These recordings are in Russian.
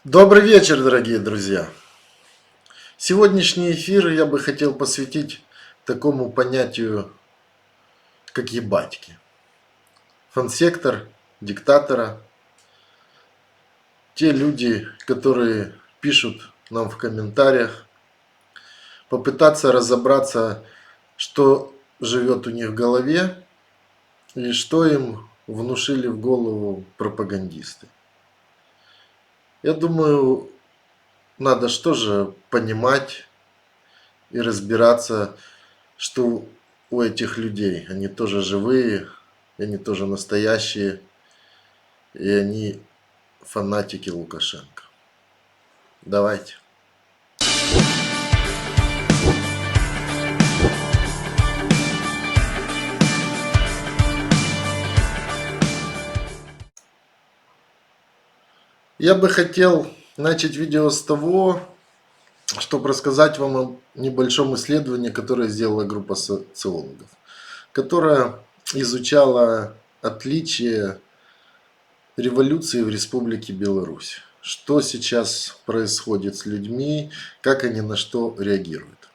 Добрый вечер, дорогие друзья! Сегодняшний эфир я бы хотел посвятить такому понятию, как ебатьки. Фан-сектор диктатора, те люди, которые пишут нам в комментариях, попытаться разобраться, что живет у них в голове и что им внушили в голову пропагандисты. Я думаю, надо что же понимать и разбираться, что у этих людей. Они тоже живые, и они тоже настоящие, и они фанатики Лукашенко. Давайте. Я бы хотел начать видео с того, чтобы рассказать вам о небольшом исследовании, которое сделала группа социологов, которая изучала отличия революции в Республике Беларусь. Что сейчас происходит с людьми, как они на что реагируют.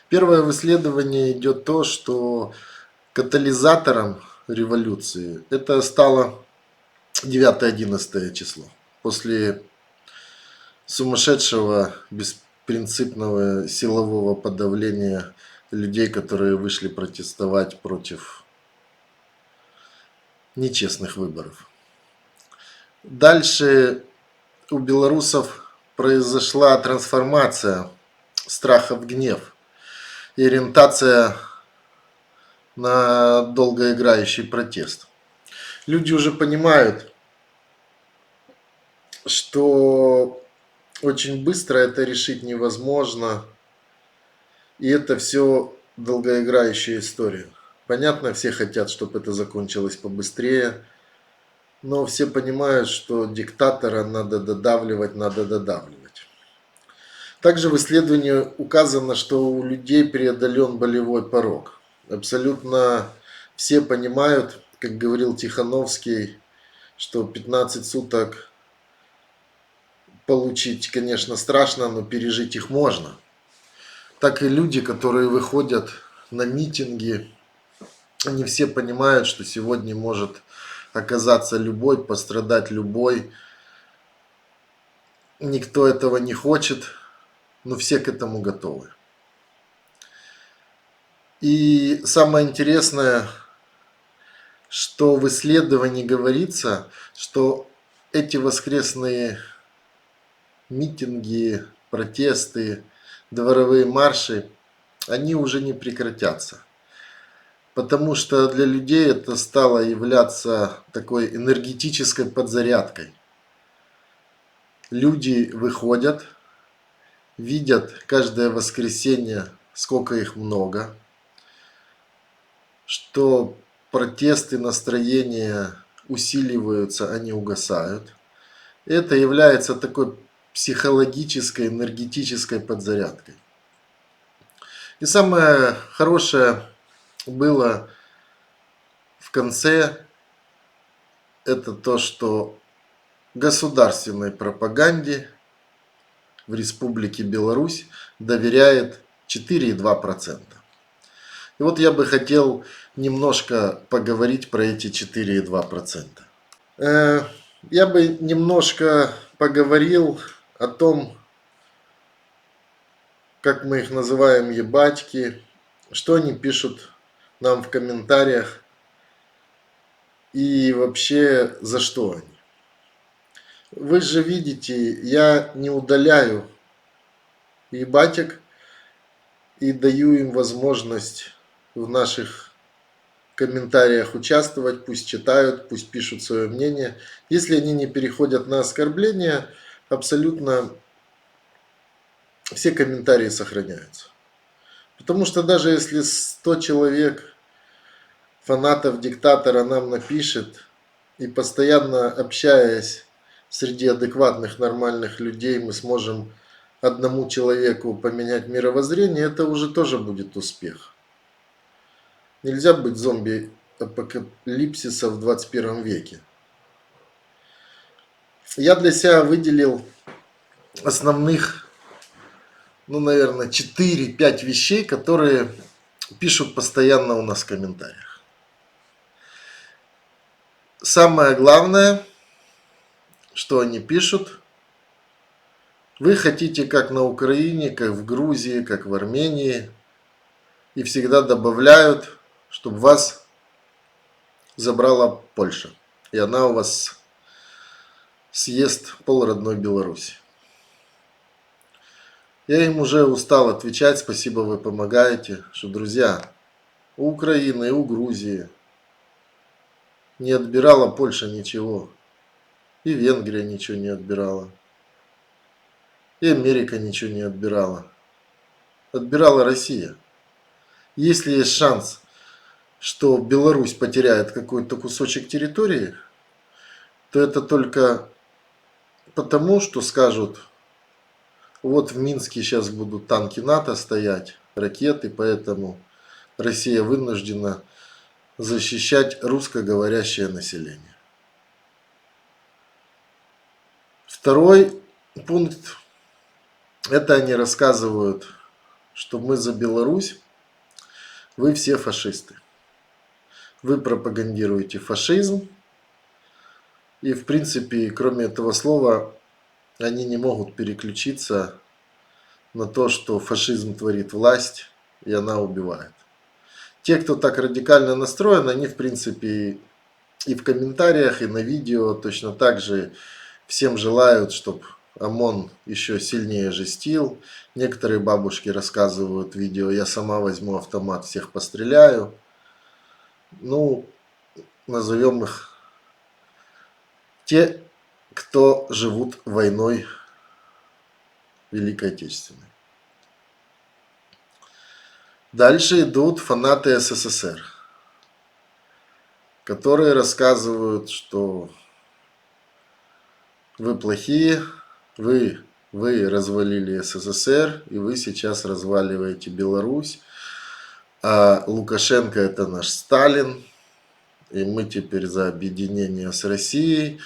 Первое в исследовании идет то, что катализатором революции это стало 9-11 число. После сумасшедшего, беспринципного силового подавления людей, которые вышли протестовать против нечестных выборов. Дальше у белорусов произошла трансформация страха в гнев и ориентация на долгоиграющий протест. Люди уже понимают, что очень быстро это решить невозможно, и это все долгоиграющая история. Понятно, все хотят, чтобы это закончилось побыстрее, но все понимают, что диктатора надо додавливать, надо додавливать. Также в исследовании указано, что у людей преодолен болевой порог. Абсолютно все понимают, как говорил Тихановский, что 15 суток получить, конечно, страшно, но пережить их можно. Так и люди, которые выходят на митинги, они все понимают, что сегодня может оказаться любой, пострадать любой. Никто этого не хочет, но все к этому готовы. И самое интересное, что в исследовании говорится, что эти воскресные митинги, протесты, дворовые марши, они уже не прекратятся. Потому что для людей это стало являться такой энергетической подзарядкой. Люди выходят, видят каждое воскресенье, сколько их много, что протесты, настроения усиливаются, они угасают. Это является такой психологической, энергетической подзарядкой. И самое хорошее было в конце, это то, что государственной пропаганде в Республике Беларусь доверяет 4,2%. И вот я бы хотел немножко поговорить про эти 4,2%. Я бы немножко поговорил о том, как мы их называем, ебатьки, что они пишут нам в комментариях и вообще за что они. Вы же видите, я не удаляю ебатик и даю им возможность в наших комментариях участвовать, пусть читают, пусть пишут свое мнение. Если они не переходят на оскорбления, абсолютно все комментарии сохраняются. Потому что даже если 100 человек, фанатов диктатора, нам напишет, и постоянно общаясь среди адекватных, нормальных людей, мы сможем одному человеку поменять мировоззрение, это уже тоже будет успех. Нельзя быть зомби-апокалипсиса в 21 веке. Я для себя выделил основных, ну, наверное, 4-5 вещей, которые пишут постоянно у нас в комментариях. Самое главное, что они пишут: вы хотите как на Украине, как в Грузии, как в Армении, и всегда добавляют, чтобы вас забрала Польша, и она у вас съест пол родной Беларуси. Я им уже устал отвечать: спасибо, вы помогаете, что, друзья, у Украины и у Грузии не отбирала Польша ничего, и Венгрия ничего не отбирала, и Америка ничего не отбирала. Отбирала Россия. Если есть шанс, что Беларусь потеряет какой-то кусочек территории, то это только потому, что скажут: вот в Минске сейчас будут танки НАТО стоять, ракеты, поэтому Россия вынуждена защищать русскоговорящее население. Второй пункт. Это они рассказывают, что мы за Беларусь, вы все фашисты. Вы пропагандируете фашизм. И в принципе, кроме этого слова, они не могут переключиться на то, что фашизм творит власть, и она убивает. Те, кто так радикально настроен, они в принципе и в комментариях, и на видео точно так же всем желают, чтобы ОМОН еще сильнее жестил. Некоторые бабушки рассказывают в видео: я сама возьму автомат, всех постреляю. Ну, назовем их те, кто живут войной Великой Отечественной. Дальше идут фанаты СССР, которые рассказывают, что вы плохие, вы развалили СССР, и вы сейчас разваливаете Беларусь, а Лукашенко это наш Сталин, и мы теперь за объединение с Россией,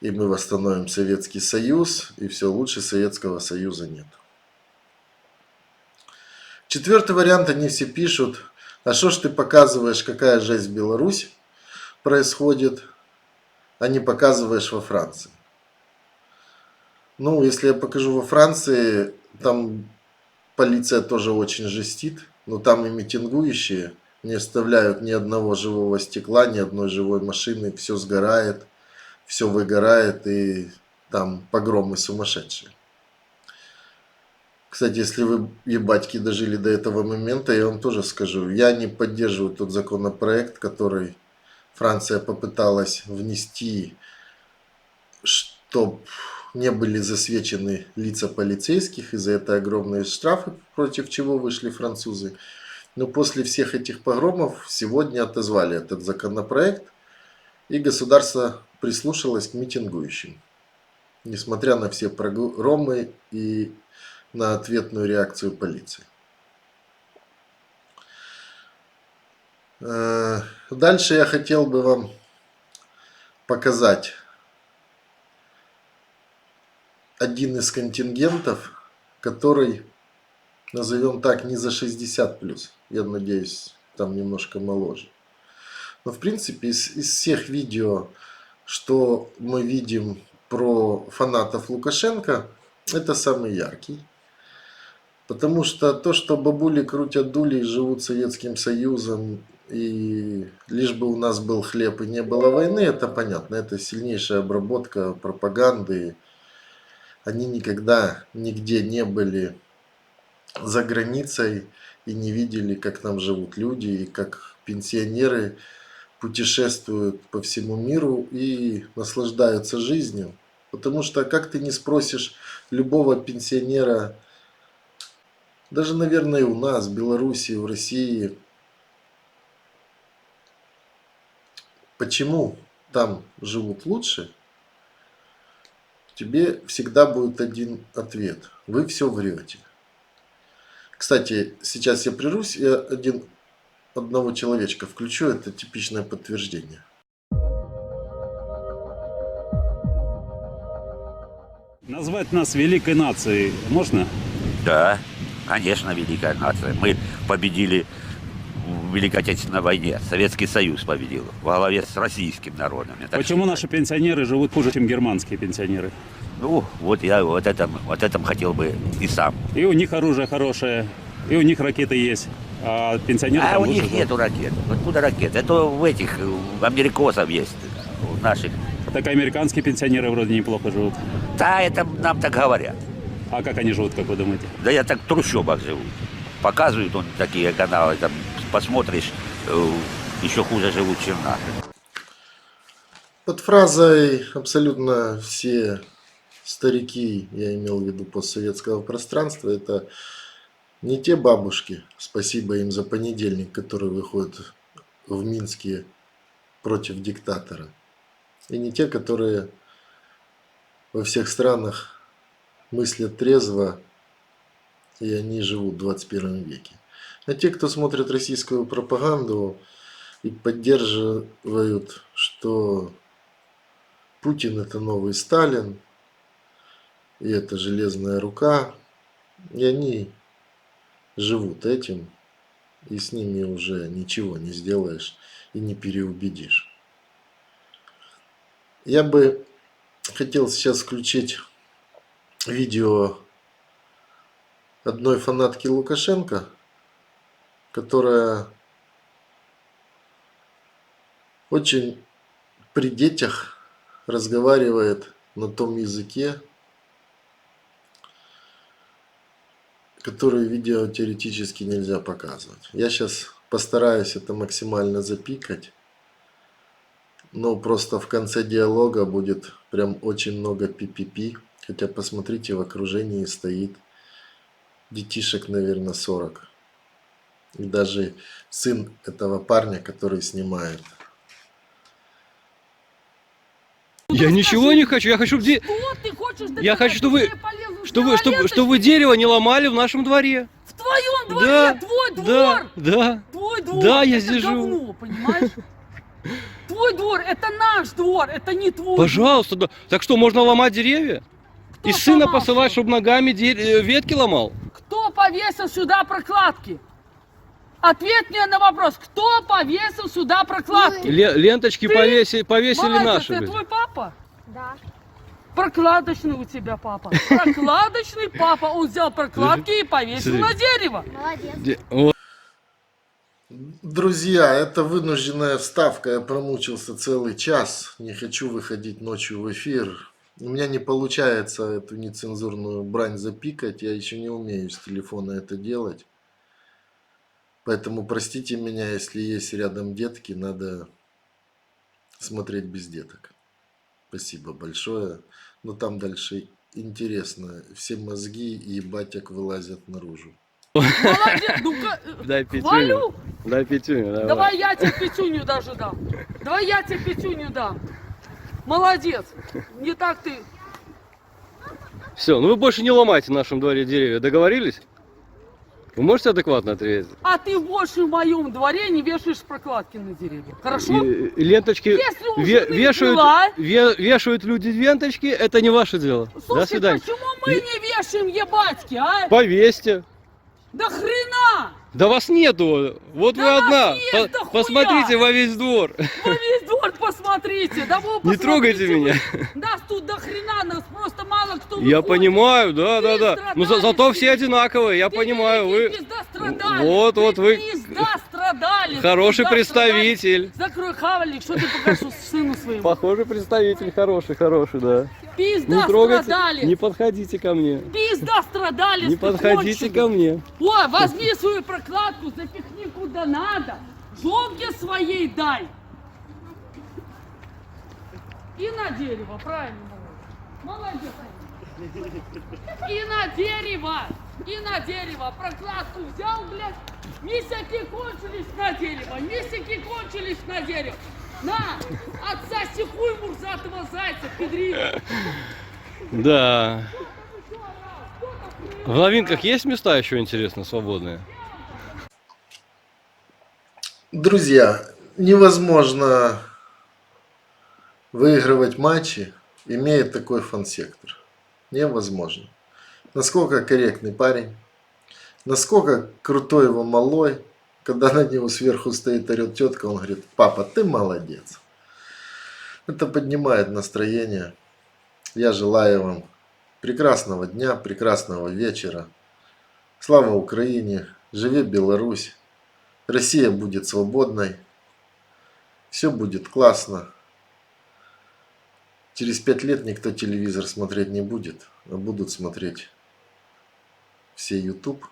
и мы восстановим Советский Союз, и все, лучше Советского Союза нет. Четвертый вариант, они все пишут: а что ж ты показываешь, какая жесть в Беларуси происходит, а не показываешь во Франции? Ну, если я покажу во Франции, там полиция тоже очень жестит, но там и митингующие не оставляют ни одного живого стекла, ни одной живой машины, все сгорает, все выгорает, и там погромы сумасшедшие. Кстати, если вы, ебатьки, дожили до этого момента, я вам тоже скажу: я не поддерживаю тот законопроект, который Франция попыталась внести, чтобы не были засвечены лица полицейских, и за это огромные штрафы, против чего вышли французы. Но после всех этих погромов сегодня отозвали этот законопроект, и государство прислушалось к митингующим, несмотря на все погромы и на ответную реакцию полиции. Дальше я хотел бы вам показать один из контингентов, который, назовем так, не за 60+. Я надеюсь, там немножко моложе. Но в принципе из всех видео, что мы видим про фанатов Лукашенко, это самый яркий. Потому что то, что бабули крутят дули и живут Советским Союзом, и лишь бы у нас был хлеб и не было войны, это понятно. Это сильнейшая обработка пропаганды. Они никогда нигде не были за границей и не видели, как там живут люди, и как пенсионеры путешествуют по всему миру и наслаждаются жизнью. Потому что как ты не спросишь любого пенсионера, даже, наверное, и у нас, в Беларуси, в России, почему там живут лучше, тебе всегда будет один ответ: вы все врете. Кстати, сейчас я прервусь, я одного человечка включу, это типичное подтверждение. Назвать нас великой нацией можно? Да, конечно, великая нация. Мы победили в Великой Отечественной войне. Советский Союз победил во главе с российским народом. Я так Почему считаю. наши пенсионеры живут хуже, чем германские пенсионеры? Ну, вот я вот этом хотел бы и сам. И у них оружие хорошее, и у них ракеты есть, а пенсионеры А там у лучше них живут. нету ракет. Откуда ракеты? Это у этих, у америкосов есть, у наших. Так американские пенсионеры вроде неплохо живут. Да, это нам так говорят. А как они живут, как вы думаете? Да я так в трущобах живу. Показывают он такие каналы, там посмотришь, еще хуже живут, чем наши. Под фразой абсолютно все старики, я имел в виду постсоветского пространства, это не те бабушки, спасибо им за понедельник, которые выходят в Минске против диктатора, и не те, которые во всех странах мыслят трезво, и они живут в 21 веке. А те, кто смотрит российскую пропаганду и поддерживают, что Путин это новый Сталин, и это железная рука, и они живут этим, и с ними уже ничего не сделаешь и не переубедишь. Я бы хотел сейчас включить видео одной фанатки Лукашенко, которая очень при детях разговаривает на том языке, который видео теоретически нельзя показывать. Я сейчас постараюсь это максимально запикать, но просто в конце диалога будет прям очень много пи-пи-пи. Хотя посмотрите, в окружении стоит детишек, наверное, 40. И даже сын этого парня, который снимает. Я ничего не хочу, я хочу, Что ты хочешь Я хочу, доказать? чтобы Тебе полезут вы дерево не ломали в нашем дворе. в твоем дворе, Да, твой двор, да, твой двор, Да, я это здесь живу. говно, понимаешь? Твой двор, это наш двор, это не твой. пожалуйста, да. Так что, можно ломать деревья? Кто И сына сломал посылать, что? чтобы ногами ветки ломал? Кто повесил сюда прокладки? Ответь мне на вопрос, кто повесил сюда прокладки? Ленточки Ты? повесили Молодец, наши. это говорит. твой папа? Да. Прокладочный у тебя папа. Прокладочный папа. Он взял прокладки и повесил Смотри. на дерево. Молодец. Вот. Друзья, это вынужденная вставка. Я промучился целый час. Не хочу выходить ночью в эфир. У меня не получается эту нецензурную брань запикать. Я еще не умею с телефона это делать. Поэтому простите меня, если есть рядом детки, надо смотреть без деток. Спасибо большое. Но там дальше интересно. Все мозги и батяк вылазят наружу. Молодец, ну-ка, Дай пятюню. хвалю. Дай пятюню, давай. Давай я тебе пятюню даже дам. Давай я тебе пятюню дам. Молодец. Не так ты. Все, ну вы больше не ломайте в нашем дворе деревья. Договорились? Вы можете адекватно ответить? А ты больше в моем дворе не вешаешь прокладки на деревья. Хорошо? И ленточки Если уже ты вешают, взяла- вешают люди ленточки, это не ваше дело. До Слушай, свидания. почему мы не вешаем ебатьки, а? Повесьте. Да хрена! Да вас нету. Вот Да вы вас одна. есть дохуя. Посмотрите во весь двор. Вы весь двор посмотрите. Да вы Не трогайте посмотрите, меня. вы- Нас тут до хрена, нас просто мало кто Я выходит. понимаю, да. Ну страдали, зато все ты- одинаковые, я Ты понимаю. великий Вы пизда страдали. Вот, Ты вот вы пизда страдали. хороший пизда представитель. страдали. Закрой хавальник, что ты покажешь сыну своему. Похожий представитель, хороший, да. Пизда Не трогайте, страдали. не подходите ко мне. Пизда страдали. Не подходите ко мне. Ой, возьми свою прокладку, запихни куда надо. Жопке своей дай. И на дерево, правильно. Молодец. И на дерево. И на дерево. Прокладку взял, блядь. Мисяки кончились на дерево. Мисяки кончились на дерево. На, отсоси хуй мурзатого зайца, педрила. Да. В Лавинках есть места еще интересно, свободные? Друзья, невозможно выигрывать матчи, имея такой фан-сектор. невозможно. Насколько корректный парень, насколько крутой его малой, когда на него сверху стоит орет тетка, он говорит: папа, ты молодец. Это поднимает настроение. Я желаю вам прекрасного дня, прекрасного вечера. Слава Украине, живи Беларусь, Россия будет свободной, все будет классно. Через 5 лет никто телевизор смотреть не будет, а будут смотреть все YouTube,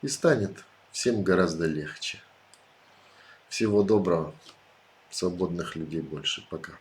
и станет всем гораздо легче. Всего доброго, свободных людей больше. Пока.